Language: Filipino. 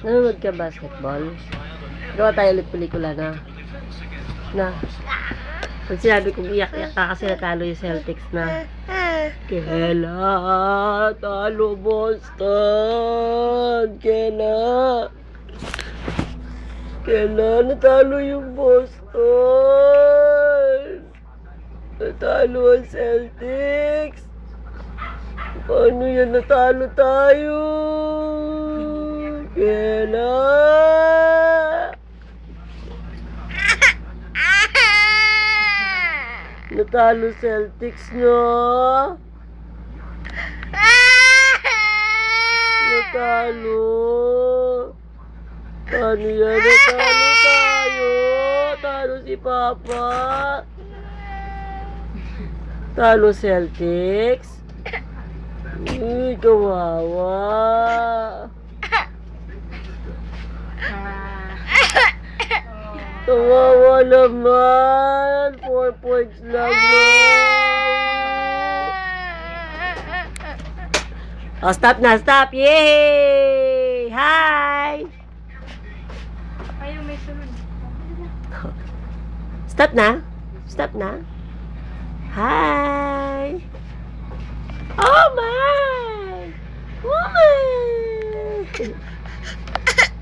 Nanonood ka basketball? Gawa tayo ulit pelikula na. Pag sinabi kong iyak-iyak ka kasi natalo yung Celtics na. Kela, talo Boston. Kela, natalo yung Boston. Natalo ang Celtics. Paano yan, natalo tayo? Kela. Natalo Celtics, no? Natalo. Paano yan? Natalo tayo. Talo si Papa. Talo Celtics. Uy, kawawa. Kawawa naman. 4 points lang, no? Oh, stop na, stop. Yay! Hi! Ayaw, may sunod. Stop na. Stop na. Hi!